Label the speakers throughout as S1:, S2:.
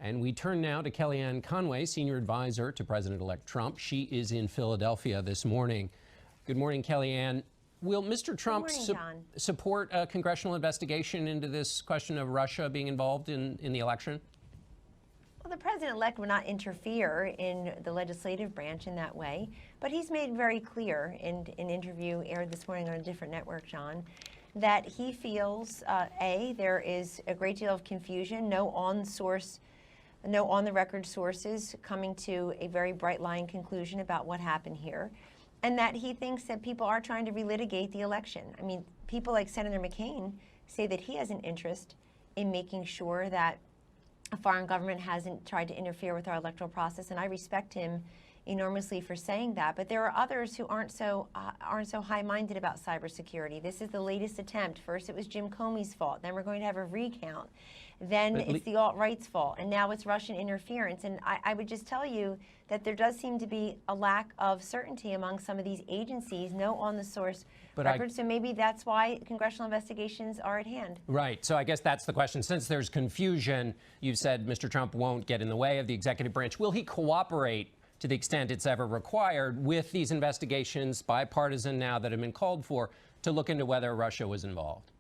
S1: And we turn now to Kellyanne Conway, senior advisor to President-elect Trump. She is in Philadelphia this morning. Good morning, Kellyanne. Will Mr. Trump support a congressional investigation into this question of Russia being involved in the election?
S2: Well, the president-elect will not interfere in the legislative branch in that way, but he's made very clear in an interview aired this morning on a different network, John, that he feels, there is a great deal of confusion, no on-the-record sources coming to a very bright-line conclusion about what happened here, and that he thinks that people are trying to relitigate the election. I mean, people like Senator McCain say that he has an interest in making sure that a foreign government hasn't tried to interfere with our electoral process, and I respect him enormously for saying that. But there are others who aren't so high-minded about cybersecurity. This is the latest attempt. First, it was Jim Comey's fault. Then we're going to have a recount. Then it's the alt-right's fault, and now it's Russian interference. And I would just tell you that there does seem to be a lack of certainty among some of these agencies, no on-the-source records. So maybe that's why congressional investigations are at hand.
S1: Right. So I guess that's the question. Since there's confusion, you've said Mr. Trump won't get in the way of the executive branch. Will he cooperate to the extent it's ever required with these investigations, bipartisan now, that have been called for, to look into whether Russia was involved?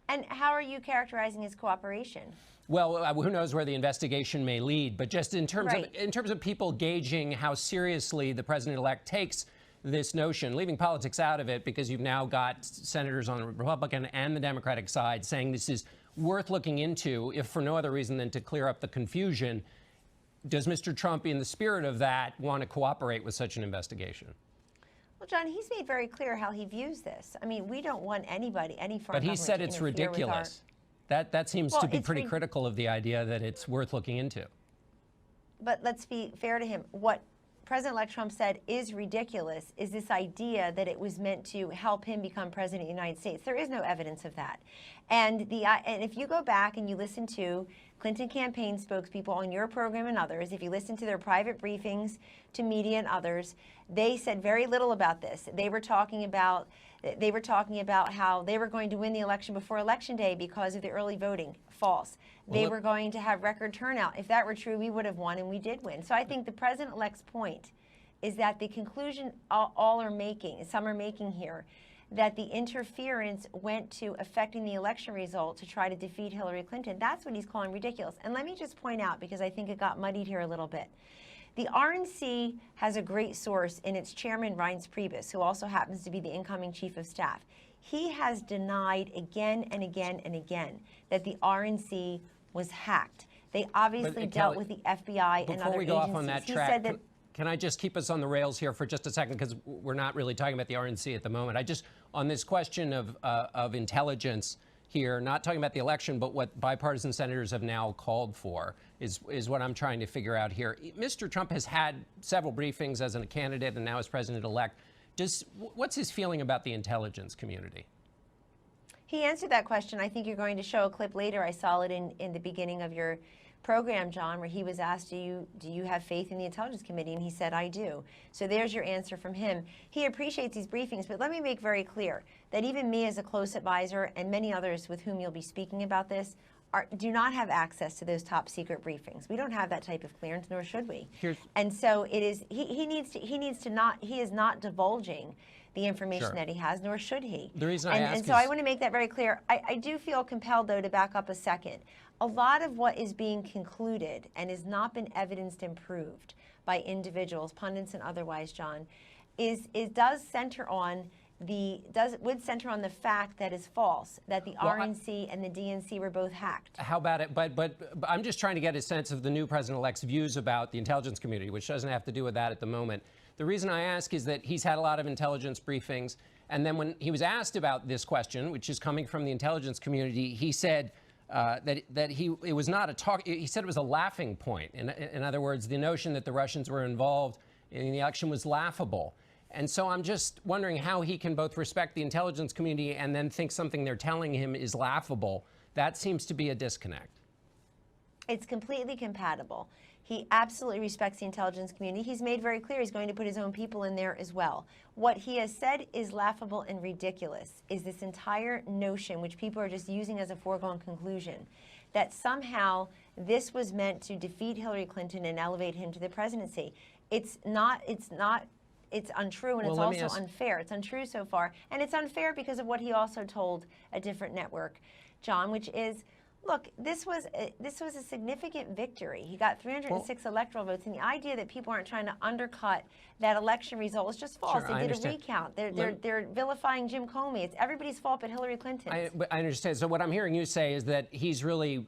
S2: And how are you characterizing his cooperation?
S1: Well, who knows where the investigation may lead, but just in terms of people gauging how seriously the president-elect takes this notion, leaving politics out of it, because you've now got senators on the Republican and the Democratic side saying this is worth looking into, if for no other reason than to clear up the confusion. Does Mr. Trump, in the spirit of that, want to cooperate with such an investigation?
S2: Well, John, he's made very clear how he views this. I mean, we don't want any foreign government to interfere with our...
S1: But he said it's ridiculous. That seems to be pretty critical of the idea that it's worth looking into.
S2: But let's be fair to him. What President-elect Trump said is ridiculous is this idea that it was meant to help him become president of the United States. There is no evidence of that. And if you go back and you listen to Clinton campaign spokespeople on your program and others, if you listen to their private briefings to media and others, they said very little about this. They were talking about how they were going to win the election before Election Day because of the early voting. False. They were going to have record turnout. If that were true, we would have won, and we did win. So I think the president-elect's point is that the conclusion some are making here, that the interference went to affecting the election result to try to defeat Hillary Clinton. That's what he's calling ridiculous. And let me just point out, because I think it got muddied here a little bit, the RNC has a great source in its chairman, Reince Priebus, who also happens to be the incoming chief of staff. He has denied again and again and again that the RNC was hacked. They obviously dealt with the FBI and other agencies.
S1: Before we go off on that track, can I just keep us on the rails here for just a second, because we're not really talking about the RNC at the moment. On this question of intelligence here, not talking about the election, but what bipartisan senators have now called for is what I'm trying to figure out here. Mr. Trump has had several briefings as a candidate and now as president-elect. What's his feeling about the intelligence community?
S2: He answered that question. I think you're going to show a clip later. I saw it in the beginning of your program, John, where he was asked, do you have faith in the Intelligence Committee? And he said, I do. So there's your answer from him. He appreciates these briefings, but let me make very clear that even me as a close advisor and many others with whom you'll be speaking about this do not have access to those top secret briefings. We don't have that type of clearance, nor should we. And so it is, he is not divulging the information that he has, nor should he.
S1: The reason I ask
S2: so I want to make that very clear. I do feel compelled, though, to back up a second. A lot of what is being concluded and has not been evidenced and proved by individuals, pundits and otherwise, John, would center on the fact that is false, that the RNC and the DNC were both hacked.
S1: How about it? But I'm just trying to get a sense of the new president-elect's views about the intelligence community, which doesn't have to do with that at the moment. The reason I ask is that he's had a lot of intelligence briefings, and then when he was asked about this question, which is coming from the intelligence community, he said it was not a talk. He said it was a laughing point. In other words, the notion that the Russians were involved in the election was laughable. And so I'm just wondering how he can both respect the intelligence community and then think something they're telling him is laughable. That seems to be a disconnect.
S2: It's completely compatible. He absolutely respects the intelligence community. He's made very clear he's going to put his own people in there as well. What he has said is laughable and ridiculous is this entire notion, which people are just using as a foregone conclusion, that somehow this was meant to defeat Hillary Clinton and elevate him to the presidency. It's not. It's untrue, and
S1: Well,
S2: it's also unfair. It's untrue so far, and it's unfair because of what he also told a different network, John, which is, look, this was a significant victory. He got 306 electoral votes, and the idea that people aren't trying to undercut that election result is just false.
S1: Sure,
S2: they did a recount. They're vilifying Jim Comey. It's everybody's fault but Hillary Clinton's.
S1: I understand. So what I'm hearing you say is that he's really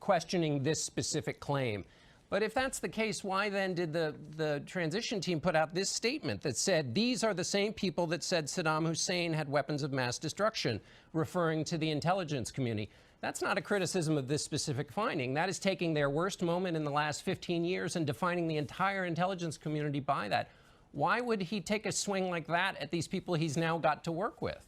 S1: questioning this specific claim. But if that's the case, why then did the transition team put out this statement that said these are the same people that said Saddam Hussein had weapons of mass destruction, referring to the intelligence community? That's not a criticism of this specific finding. That is taking their worst moment in the last 15 years and defining the entire intelligence community by that. Why would he take a swing like that at these people he's now got to work with?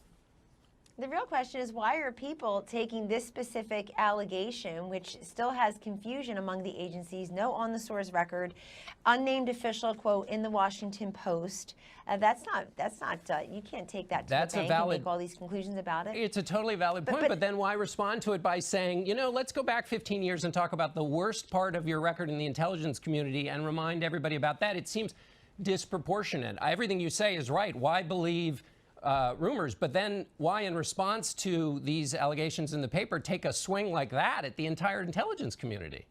S2: The real question is, why are people taking this specific allegation, which still has confusion among the agencies, no on-the-source record, unnamed official quote in the Washington Post? That's not. You can't take that to the bank and make all these conclusions about it.
S1: It's a totally valid point, but then why respond to it by saying, you know, let's go back 15 years and talk about the worst part of your record in the intelligence community and remind everybody about that? It seems disproportionate. Everything you say is right. Why believe rumors, but then why, in response to these allegations in the paper, take a swing like that at the entire intelligence community?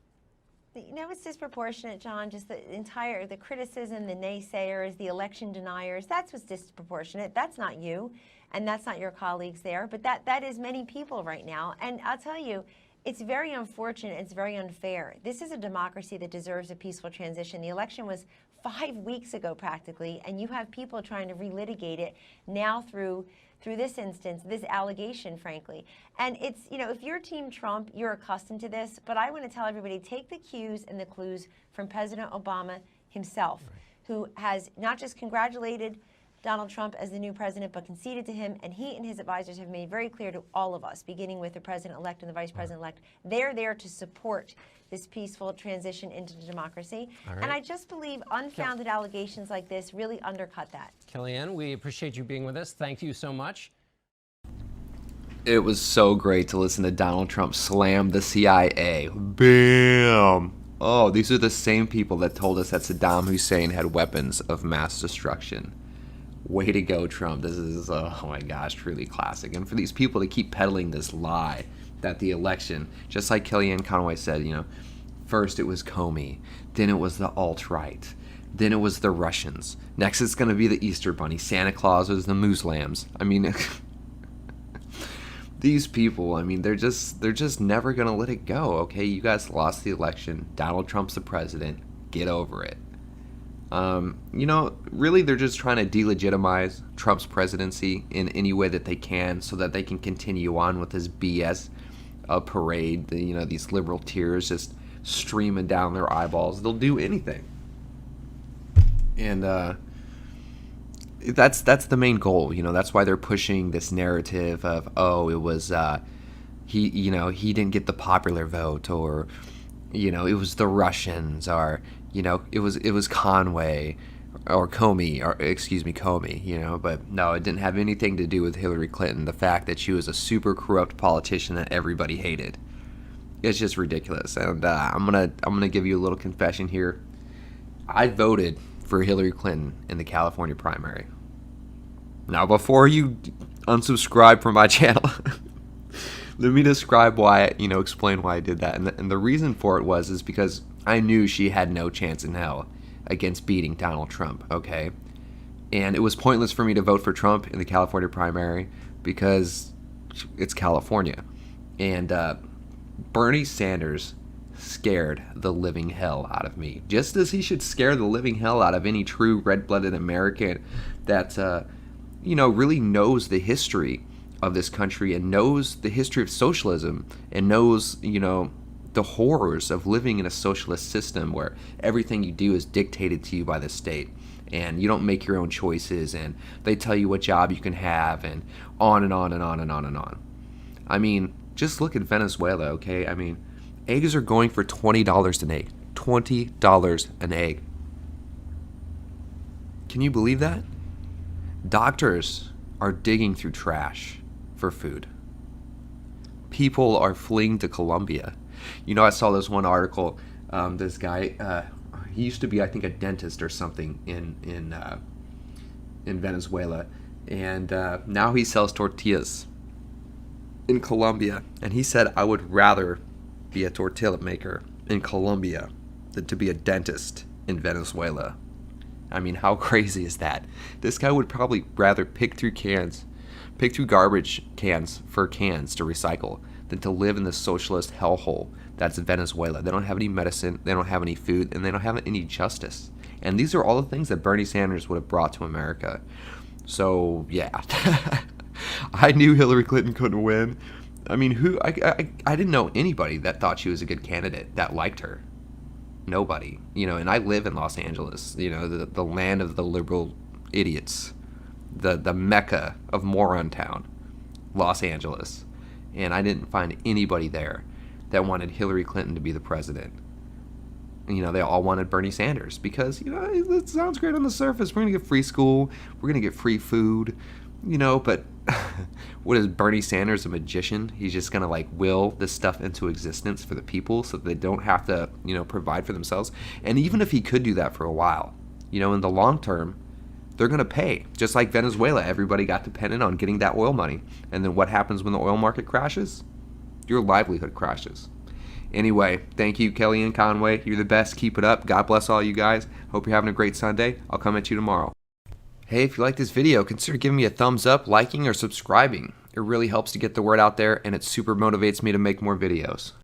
S2: You know, it's disproportionate, John. Just the criticism, the naysayers, the election deniers. That's what's disproportionate. That's not you, and that's not your colleagues there. But that is many people right now. And I'll tell you, it's very unfortunate. It's very unfair. This is a democracy that deserves a peaceful transition. The election was 5 weeks ago practically, and you have people trying to relitigate it now through this instance, this allegation, frankly. And it's, you know, if you're Team Trump, you're accustomed to this, but I want to tell everybody, take the cues and the clues from President Obama himself, who has not just congratulated Donald Trump as the new president, but conceded to him, and he and his advisors have made very clear to all of us, beginning with the president-elect and the vice president-elect, they're there to support this peaceful transition into democracy. And I just believe unfounded allegations like this really undercut that.
S1: Kellyanne, we appreciate you being with us. Thank you so much.
S3: It was so great to listen to Donald Trump slam the CIA. Bam! Oh, these are the same people that told us that Saddam Hussein had weapons of mass destruction. Way to go, Trump. This is, oh my gosh, truly classic. And for these people to keep peddling this lie that the election, just like Kellyanne Conway said, you know, first it was Comey, then it was the alt-right, then it was the Russians. Next it's going to be the Easter Bunny. Santa Claus was the moose lambs. I mean, these people, I mean, they're just never going to let it go, okay? You guys lost the election. Donald Trump's the president. Get over it. You know, really they're just trying to delegitimize Trump's presidency in any way that they can so that they can continue on with this BS parade. You know, these liberal tears just streaming down their eyeballs. They'll do anything. And that's the main goal. You know, that's why they're pushing this narrative of, oh, it was he didn't get the popular vote, or, you know, it was the Russians, or, you know, it was Conway or Comey, you know, but no, it didn't have anything to do with Hillary Clinton. The fact that she was a super corrupt politician that everybody hated. It's just ridiculous. And I'm gonna give you a little confession here. I voted for Hillary Clinton in the California primary. Now, before you unsubscribe from my channel, let me explain why I did that. And the reason for it is because I knew she had no chance in hell against beating Donald Trump, okay? And it was pointless for me to vote for Trump in the California primary because it's California. And Bernie Sanders scared the living hell out of me, just as he should scare the living hell out of any true red-blooded American that, really knows the history of this country and knows the history of socialism and knows, the horrors of living in a socialist system where everything you do is dictated to you by the state and you don't make your own choices and they tell you what job you can have and on and on and on and on and on. I mean, just look at Venezuela, okay? I mean, eggs are going for $20 an egg. $20 an egg. Can you believe that? Doctors are digging through trash for food. People are fleeing to Colombia. You know, I saw this one article. This guy, he used to be, I think, a dentist or something in Venezuela, and now he sells tortillas in Colombia. And he said, I would rather be a tortilla maker in Colombia than to be a dentist in Venezuela. I mean, how crazy is that? This guy would probably rather pick through garbage cans for cans to recycle than to live in the socialist hellhole that's Venezuela. They don't have any medicine, they don't have any food, and they don't have any justice. And these are all the things that Bernie Sanders would have brought to America. So, yeah. I knew Hillary Clinton couldn't win. I mean, I didn't know anybody that thought she was a good candidate, that liked her. Nobody. You know, and I live in Los Angeles, you know, the land of the liberal idiots. The mecca of moron town, Los Angeles. And I didn't find anybody there that wanted Hillary Clinton to be the president. You know, they all wanted Bernie Sanders because, you know, it sounds great on the surface. We're going to get free school. We're going to get free food, you know, but what is Bernie Sanders, a magician? He's just going to like will this stuff into existence for the people so that they don't have to, you know, provide for themselves. And even if he could do that for a while, you know, in the long term, they're going to pay. Just like Venezuela, everybody got dependent on getting that oil money. And then what happens when the oil market crashes? Your livelihood crashes. Anyway, thank you, Kellyanne Conway. You're the best. Keep it up. God bless all you guys. Hope you're having a great Sunday. I'll come at you tomorrow. Hey, if you like this video, consider giving me a thumbs up, liking, or subscribing. It really helps to get the word out there, and it super motivates me to make more videos.